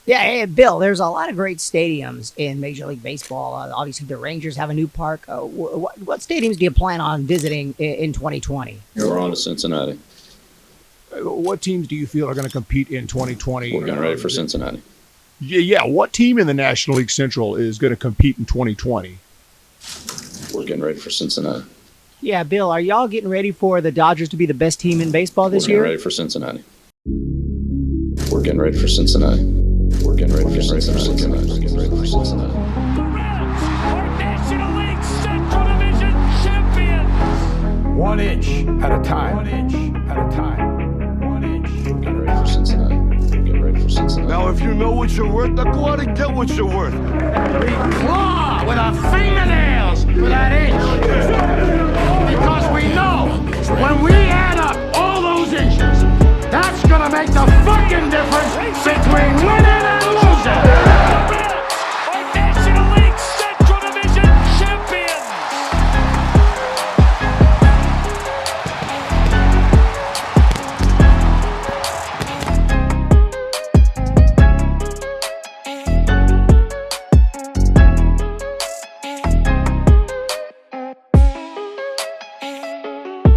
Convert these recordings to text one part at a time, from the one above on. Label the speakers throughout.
Speaker 1: Yeah, hey, Bill, there's a lot of great stadiums in Major League Baseball. Obviously, the Rangers have a new park. What stadiums do you plan on visiting in 2020?
Speaker 2: We're on to Cincinnati.
Speaker 3: What teams do you feel are going to compete in 2020?
Speaker 2: We're getting ready for Cincinnati.
Speaker 3: Yeah. What team in the National League Central is going to compete in 2020?
Speaker 2: We're getting ready for Cincinnati.
Speaker 1: Yeah, Bill, are y'all getting ready for the Dodgers to be the best team in baseball this
Speaker 2: We're
Speaker 1: year?
Speaker 2: getting ready for Cincinnati. We're getting ready for Cincinnati. We're getting ready for Cincinnati. We're getting ready for Cincinnati.
Speaker 4: The Reds are National League Central Division champions.
Speaker 5: 1 inch at a time. 1 inch at a time. 1 inch.
Speaker 2: We're getting ready for Cincinnati. We're getting ready for Cincinnati.
Speaker 6: Now, if you know what you're worth, then go out and get what you're worth.
Speaker 5: We claw with our fingernails for that inch. Because we know when we add up all those inches, that's gonna make the fucking difference between winning and losing.
Speaker 4: The Reds are National League Central Division champions.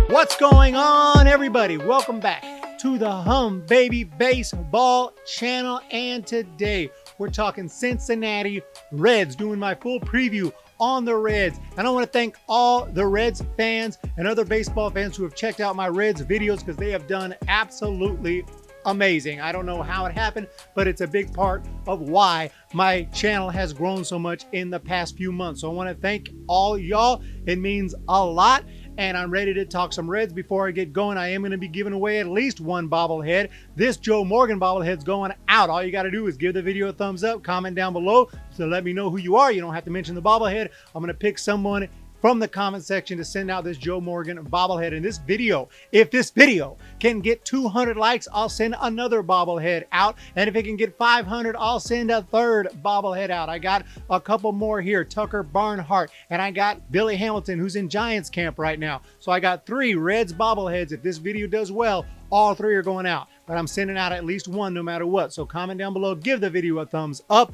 Speaker 7: What's going on, everybody? Welcome back to the Humm Baby Baseball channel, and today we're talking Cincinnati Reds, doing my full preview on the Reds. And I want to thank all the Reds fans and other baseball fans who have checked out my Reds videos, because they have done absolutely amazing. I don't know how it happened, but it's a big part of why my channel has grown so much in the past few months. So I want to thank all y'all. It means a lot. And I'm ready to talk some Reds. Before I get going, I am going to be giving away at least one bobblehead. This Joe Morgan bobblehead's going out. All you got to do is give the video a thumbs up, comment down below to let me know who you are. You don't have to mention the bobblehead. I'm going to pick someone from the comment section to send out this Joe Morgan bobblehead. In this video, if this video can get 200 likes, I'll send another bobblehead out. And if it can get 500, I'll send a third bobblehead out. I got a couple more here, Tucker Barnhart, and I got Billy Hamilton, who's in Giants camp right now. So I got 3 Reds bobbleheads. If this video does well, all 3 are going out, but I'm sending out at least one no matter what. So comment down below, give the video a thumbs up.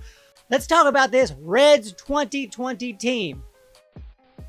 Speaker 1: Let's talk about this Reds 2020 team.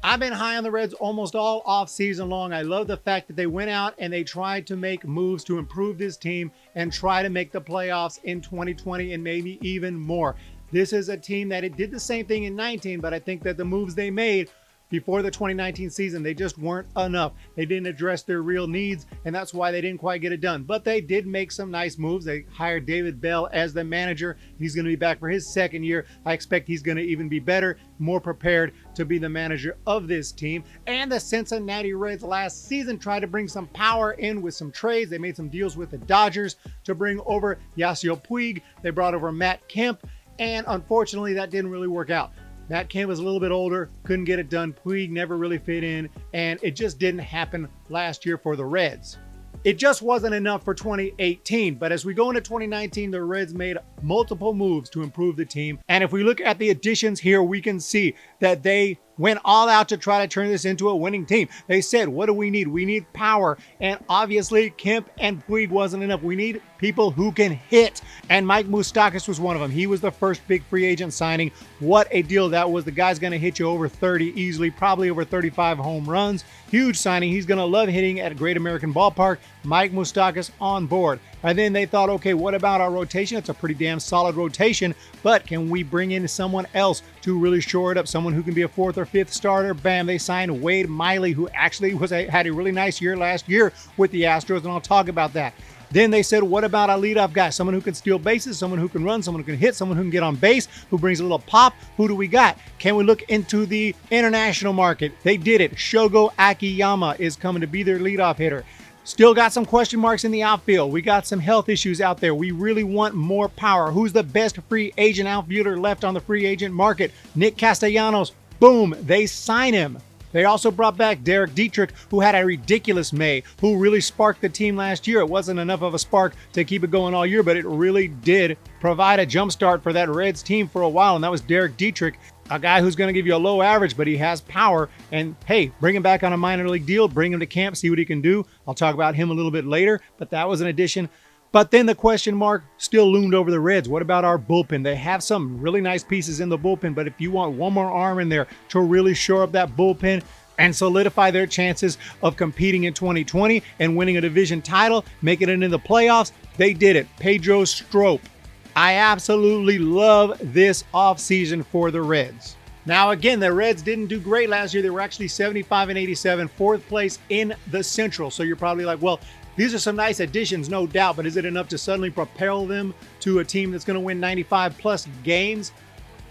Speaker 7: I've been high on the Reds almost all off season long. I love the fact that they went out and they tried to make moves to improve this team and try to make the playoffs in 2020 and maybe even more. This is a team that it did the same thing in 19, but I think that the moves they made before the 2019 season, they just weren't enough. They didn't address their real needs, and that's why they didn't quite get it done. But they did make some nice moves. They hired David Bell as the manager. He's going to be back for his second year. I expect he's going to even be better, more prepared to be the manager of this team. And the Cincinnati Reds last season tried to bring some power in with some trades. They made some deals with the Dodgers to bring over Yasiel Puig. They brought over Matt Kemp, and unfortunately that didn't really work out. Matt Kemp was a little bit older, couldn't get it done. Puig never really fit in, and it just didn't happen last year for the Reds. It just wasn't enough for 2018, but as we go into 2019, the Reds made multiple moves to improve the team. And if we look at the additions here, we can see that they went all out to try to turn this into a winning team. They said, what do we need? We need power. And obviously, Kemp and Puig wasn't enough. We need people who can hit. And Mike Moustakas was one of them. He was the first big free agent signing. What a deal that was. The guy's going to hit you over 30 easily, probably over 35 home runs. Huge signing. He's going to love hitting at Great American Ballpark. Mike Moustakas on board. And then they thought, okay, what about our rotation? It's a pretty damn solid rotation, but can we bring in someone else to really shore it up? Someone who can be a 4th or 5th starter? Bam, they signed Wade Miley, who actually had a really nice year last year with the Astros, and I'll talk about that. Then they said, what about a leadoff guy? Someone who can steal bases, someone who can run, someone who can hit, someone who can get on base, who brings a little pop. Who do we got? Can we look into the international market? They did it. Shogo Akiyama is coming to be their leadoff hitter. Still got some question marks in the outfield. We got some health issues out there. We really want more power. Who's the best free agent outfielder left on the free agent market? Nick Castellanos. Boom, they sign him. They also brought back Derek Dietrich, who had a ridiculous May, who really sparked the team last year. It wasn't enough of a spark to keep it going all year, but it really did provide a jump start for that Reds team for a while, and that was Derek Dietrich, a guy who's going to give you a low average, but he has power. And hey, bring him back on a minor league deal, bring him to camp, see what he can do. I'll talk about him a little bit later, but that was an addition. But then the question mark still loomed over the Reds. What about our bullpen? They have some really nice pieces in the bullpen, but if you want one more arm in there to really shore up that bullpen and solidify their chances of competing in 2020 and winning a division title, making it into the playoffs, they did it. Pedro Strop. I absolutely love this offseason for the Reds. Now, again, the Reds didn't do great last year. They were actually 75-87, fourth place in the Central. So you're probably like, well, these are some nice additions, no doubt, but is it enough to suddenly propel them to a team that's going to win 95 plus games?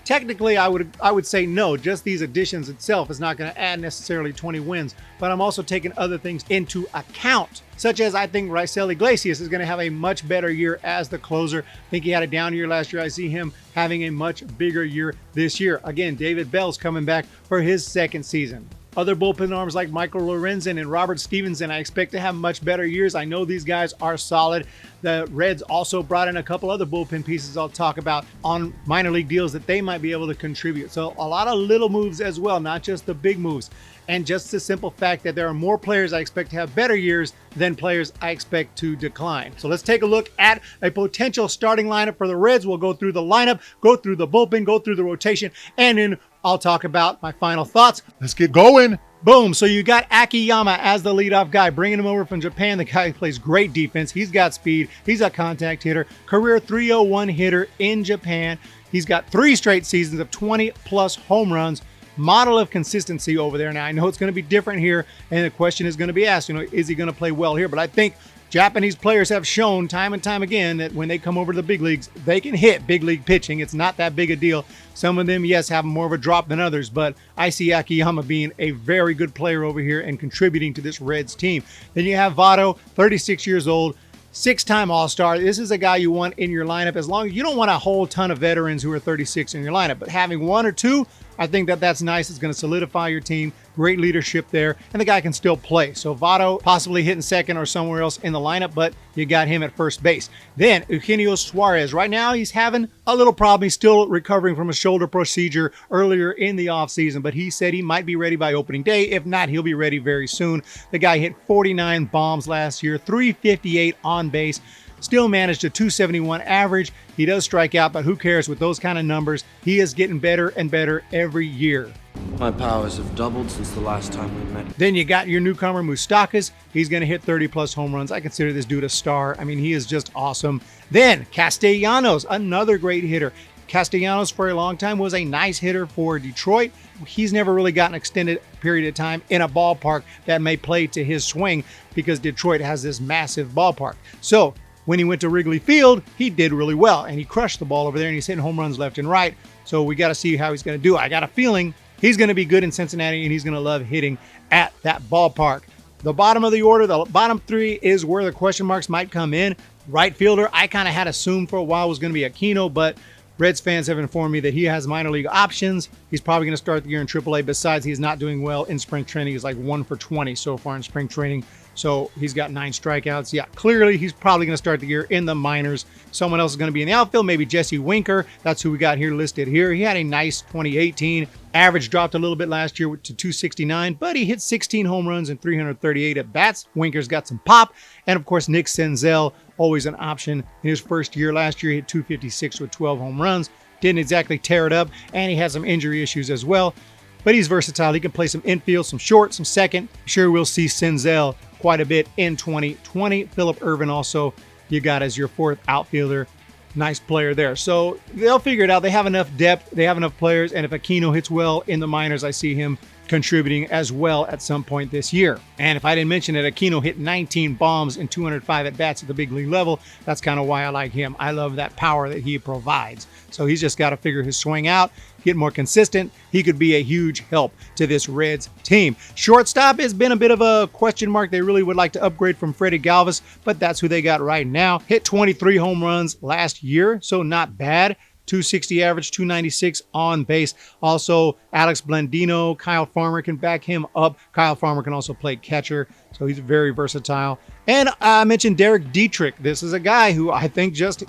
Speaker 7: Technically, I would say no. Just these additions itself is not going to add necessarily 20 wins, but I'm also taking other things into account, such as I think Raisel Iglesias is going to have a much better year as the closer. I think he had a down year last year. I see him having a much bigger year this year. Again, David Bell's coming back for his second season. Other bullpen arms like Michael Lorenzen and Robert Stevenson, I expect to have much better years. I know these guys are solid. The Reds also brought in a couple other bullpen pieces I'll talk about on minor league deals that they might be able to contribute. So a lot of little moves as well, not just the big moves. And just the simple fact that there are more players I expect to have better years than players I expect to decline. So let's take a look at a potential starting lineup for the Reds. We'll go through the lineup, go through the bullpen, go through the rotation, and then I'll talk about my final thoughts.
Speaker 3: Let's get going.
Speaker 7: Boom. So you got Akiyama as the leadoff guy, bringing him over from Japan. The guy plays great defense. He's got speed. He's a contact hitter, career 301 hitter in Japan. He's got 3 straight seasons of 20 plus home runs. Model of consistency over there. Now, I know it's going to be different here, and the question is going to be asked, is he going to play well here? But I think Japanese players have shown time and time again that when they come over to the big leagues, they can hit big league pitching. It's not that big a deal. Some of them, yes, have more of a drop than others, but I see Akiyama being a very good player over here and contributing to this Reds team. Then you have Votto, 36 years old, 6-time All-Star. This is a guy you want in your lineup as long as you don't want a whole ton of veterans who are 36 in your lineup, but having 1 or 2, I think that's nice. It's going to solidify your team. Great leadership there, and the guy can still play. So Votto possibly hitting second or somewhere else in the lineup, but you got him at first base. Then Eugenio Suarez. Right now, he's having a little problem. He's still recovering from a shoulder procedure earlier in the offseason, but he said he might be ready by opening day. If not, he'll be ready very soon. The guy hit 49 bombs last year, 358 on base. Still managed a 271 average. He does strike out, but who cares with those kind of numbers? He is getting better and better every year.
Speaker 8: My powers have doubled since the last time we met.
Speaker 7: Then you got your newcomer, Moustakas. He's going to hit 30-plus home runs. I consider this dude a star. I mean, he is just awesome. Then Castellanos, another great hitter. Castellanos, for a long time, was a nice hitter for Detroit. He's never really got an extended period of time in a ballpark that may play to his swing because Detroit has this massive ballpark. So when he went to Wrigley Field, he did really well, and he crushed the ball over there, and he's hitting home runs left and right. So we got to see how he's going to do. I got a feeling he's going to be good in Cincinnati, and he's going to love hitting at that ballpark. The bottom of the order, the bottom 3 is where the question marks might come in. Right fielder, I kind of had assumed for a while was going to be Aquino, but Reds fans have informed me that he has minor league options. He's probably going to start the year in AAA. Besides, he's not doing well in spring training. He's like 1 for 20 so far in spring training. So he's got 9 strikeouts. Yeah, clearly he's probably going to start the year in the minors. Someone else is going to be in the outfield, maybe Jesse Winker. That's who we got here listed here. He had a nice 2018. Average dropped a little bit last year to 269, but he hit 16 home runs and 338 at bats. Winker's got some pop. And of course, Nick Senzel, always an option. In his first year last year, he hit 256 with 12 home runs. Didn't exactly tear it up, and he had some injury issues as well. But he's versatile. He can play some infield, some short, some second. Sure, we'll see Senzel quite a bit in 2020. Phillip Ervin also you got as your 4th outfielder. Nice player there. So they'll figure it out. They have enough depth. They have enough players. And if Aquino hits well in the minors, I see him contributing as well at some point this year. And if I didn't mention it, Aquino hit 19 bombs and 205 at-bats at the big league level. That's kind of why I like him. I love that power that he provides. So he's just got to figure his swing out, get more consistent. He could be a huge help to this Reds team. Shortstop has been a bit of a question mark. They really would like to upgrade from Freddie Galvis, but that's who they got right now. Hit 23 home runs last year, so not bad. 260 average, 296 on base. Also, Alex Blandino, Kyle Farmer can back him up. Kyle Farmer can also play catcher, so he's very versatile. And I mentioned Derek Dietrich. This is a guy who I think just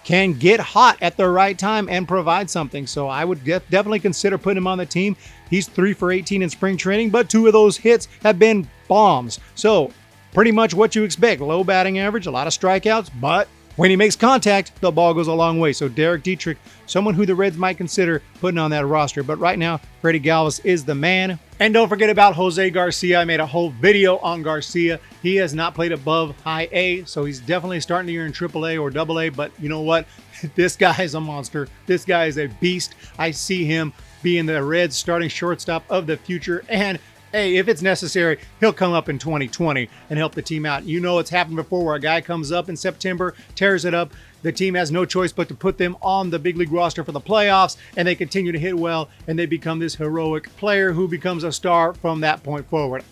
Speaker 7: can get hot at the right time and provide something. So I would definitely consider putting him on the team. He's 3 for 18 in spring training, but 2 of those hits have been bombs. So pretty much what you expect. Low batting average, a lot of strikeouts, but when he makes contact, the ball goes a long way. So Derek Dietrich, someone who the Reds might consider putting on that roster. But right now, Freddie Galvis is the man. And don't forget about Jose Garcia. I made a whole video on Garcia. He has not played above high A, so he's definitely starting the year in AAA or AA. But you know what? This guy is a monster. This guy is a beast. I see him being the Reds starting shortstop of the future. And hey, if it's necessary, he'll come up in 2020 and help the team out. You know it's happened before where a guy comes up in September, tears it up. The team has no choice but to put them on the big league roster for the playoffs, and they continue to hit well, and they become this heroic player who becomes a star from that point forward.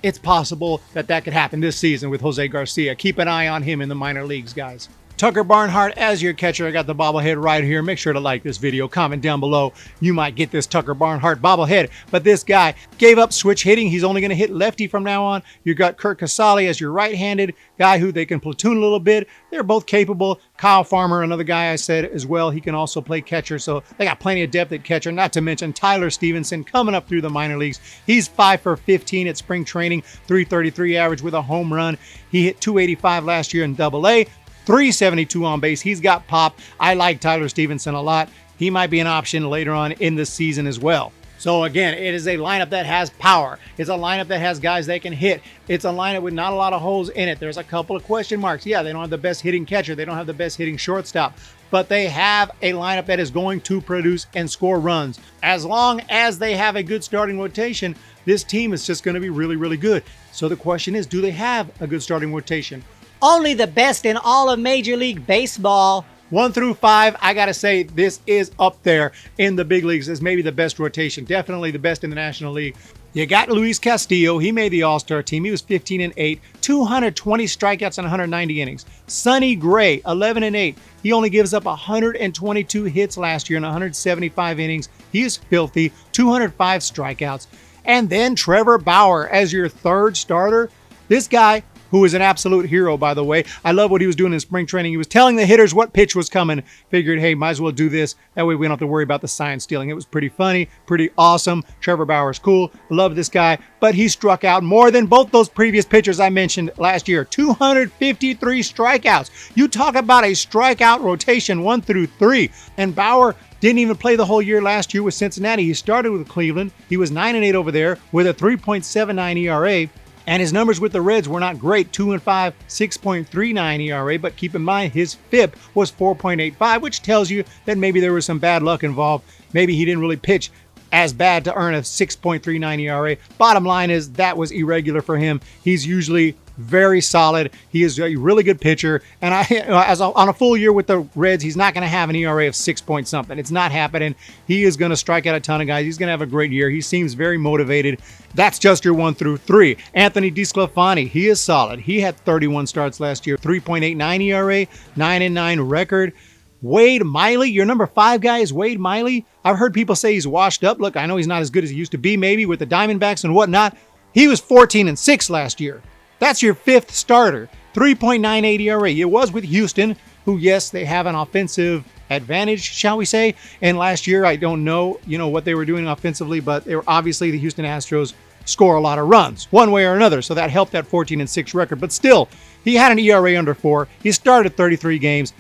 Speaker 7: It's possible that that could happen this season with Jose Garcia. Keep an eye on him in the minor leagues, guys. Tucker Barnhart as your catcher. I got the bobblehead right here. Make sure to like this video. Comment down below. You might get this Tucker Barnhart bobblehead. But this guy gave up switch hitting. He's only going to hit lefty from now on. You got Kurt Casale as your right-handed guy who they can platoon a little bit. They're both capable. Kyle Farmer, another guy I said as well. He can also play catcher. So they got plenty of depth at catcher. Not to mention Tyler Stevenson coming up through the minor leagues. He's 5 for 15 at spring training. 333 average with a home run. He hit 285 last year in AA. 372 on base. He's got pop. I like Tyler Stevenson a lot. He might be an option later on in the season as well. So again, it is a lineup that has power. It's a lineup that has guys they can hit. It's a lineup with not a lot of holes in it. There's a couple of question marks. Yeah, they don't have the best hitting catcher. They don't have the best hitting shortstop. But they have a lineup that is going to produce and score runs. As long as they have a good starting rotation, this team is just going to be really, really good. So the question is, do they have a good starting rotation?
Speaker 1: Only the best in all of Major League Baseball.
Speaker 7: 1 through 5, I gotta say this is up there in the big leagues as maybe the best rotation. Definitely the best in the National League. You got Luis Castillo. He made the All-Star team. He was 15-8, 220 strikeouts and 190 innings. Sonny Gray, 11-8. He only gives up 122 hits last year in 175 innings. He is filthy, 205 strikeouts. And then Trevor Bauer as your third starter. This guy, who is an absolute hero, by the way. I love what he was doing in spring training. He was telling the hitters what pitch was coming. Figured, hey, might as well do this. That way we don't have to worry about the sign stealing. It was pretty funny, pretty awesome. Trevor Bauer's cool. Love this guy. But he struck out more than both those previous pitchers I mentioned last year. 253 strikeouts. You talk about a strikeout rotation 1 through 3. And Bauer didn't even play the whole year last year with Cincinnati. He started with Cleveland. He was 9-8 over there with a 3.79 ERA. And his numbers with the Reds were not great, 2-5, 6.39 ERA, but keep in mind his FIP was 4.85, which tells you that maybe there was some bad luck involved. Maybe he didn't really pitch as bad to earn a 6.39 ERA. Bottom line is that was irregular for him. He's usually very solid. He is a really good pitcher. And on a full year with the Reds, he's not going to have an ERA of 6 point something. It's not happening. He is going to strike out a ton of guys. He's going to have a great year. He seems very motivated. That's just your 1 through 3. Anthony DeSclafani, he is solid. He had 31 starts last year, 3.89 ERA, 9-9 record. Wade Miley, your number 5 guy is Wade Miley. I've heard people say he's washed up. Look, I know he's not as good as he used to be, maybe with the Diamondbacks and whatnot. He was 14-6 last year. That's your 5th starter, 3.98 ERA. It was with Houston, who, yes, they have an offensive advantage, shall we say. And last year, I don't know, what they were doing offensively, but they were obviously the Houston Astros score a lot of runs, one way or another. So that helped that 14-6 record. But still, he had an ERA under 4. He started 33 games.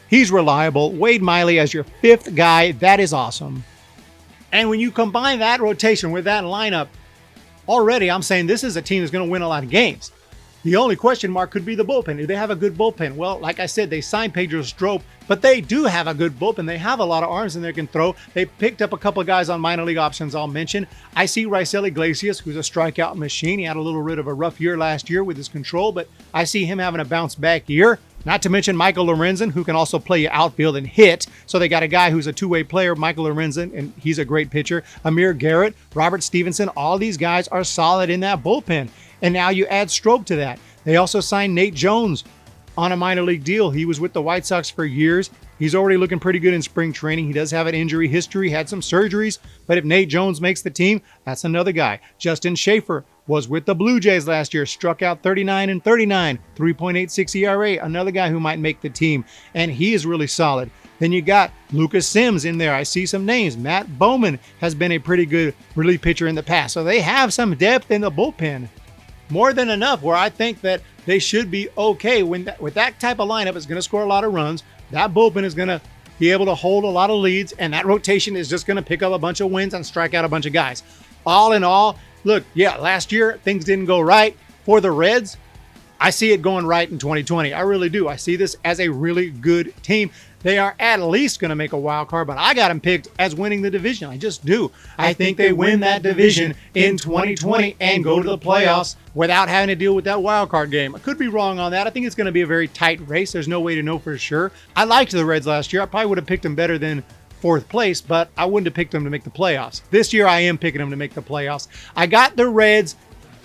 Speaker 7: He's reliable. Wade Miley as your 5th guy. That is awesome. And when you combine that rotation with that lineup, already I'm saying this is a team that's going to win a lot of games. The only question mark could be the bullpen. Do they have a good bullpen? Well, like I said, they signed Pedro Strop, but they do have a good bullpen. They have a lot of arms in there can throw. They picked up a couple of guys on minor league options I'll mention. I see Raisel Iglesias, who's a strikeout machine. He had a little bit of a rough year last year with his control, but I see him having a bounce back year. Not to mention Michael Lorenzen, who can also play outfield and hit. So they got a guy who's a two-way player, Michael Lorenzen, and he's a great pitcher. Amir Garrett, Robert Stevenson, all these guys are solid in that bullpen. And now you add Strop to that. They also signed Nate Jones on a minor league deal. He was with the White Sox for years. He's already looking pretty good in spring training. He does have an injury history, had some surgeries, but if Nate Jones makes the team, that's another guy. Justin Schaefer was with the Blue Jays last year, struck out 39-39, 3.86 ERA, another guy who might make the team, and he is really solid. Then you got Lucas Sims in there. I see some names. Matt Bowman has been a pretty good relief pitcher in the past, so they have some depth in the bullpen. more than enough where I think that they should be okay. With that type of lineup, it's going to score a lot of runs. That bullpen is going to be able to hold a lot of leads, and that rotation is just going to pick up a bunch of wins and strike out a bunch of guys. All in all, look, yeah, last year things didn't go right for the Reds. I see it going right in 2020. I really do. I see this as a really good team. They are at least going to make a wild card, but I got them picked as winning the division. I just do. I think they win that division in 2020 and go to the playoffs without having to deal with that wild card game. I could be wrong on that. I think it's going to be a very tight race. There's no way to know for sure. I liked the Reds last year. I probably would have picked them better than fourth place, but I wouldn't have picked them to make the playoffs. This year, I am picking them to make the playoffs. I got the Reds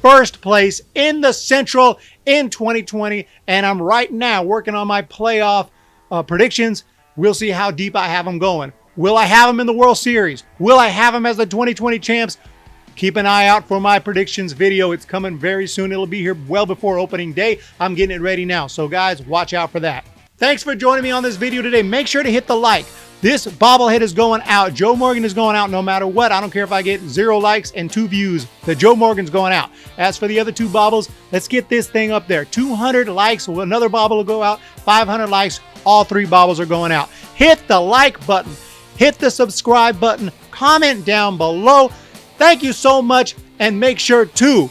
Speaker 7: first place in the Central in 2020, and I'm right now working on my playoff predictions. We'll see how deep I have them going. Will I have them in the World Series? Will I have them as the 2020 champs? Keep an eye out for my predictions video. It's coming very soon. It'll be here well before opening day. I'm getting it ready now. So guys, watch out for that. Thanks for joining me on this video today. Make sure to hit the like. This bobblehead is going out. Joe Morgan is going out no matter what. I don't care if I get 0 likes and 2 views. The Joe Morgan's going out. As for the other 2 bobbles, let's get this thing up there. 200 likes, another bobble will go out. 500 likes, all 3 bobbles are going out. Hit the like button. Hit the subscribe button. Comment down below. Thank you so much, and make sure to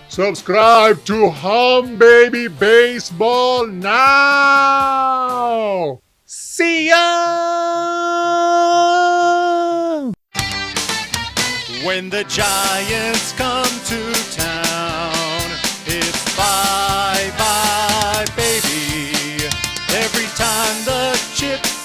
Speaker 3: Subscribe to Humm Baby Baseball now.
Speaker 7: see ya! When the Giants come to town, it's bye-bye, baby. Every time the chips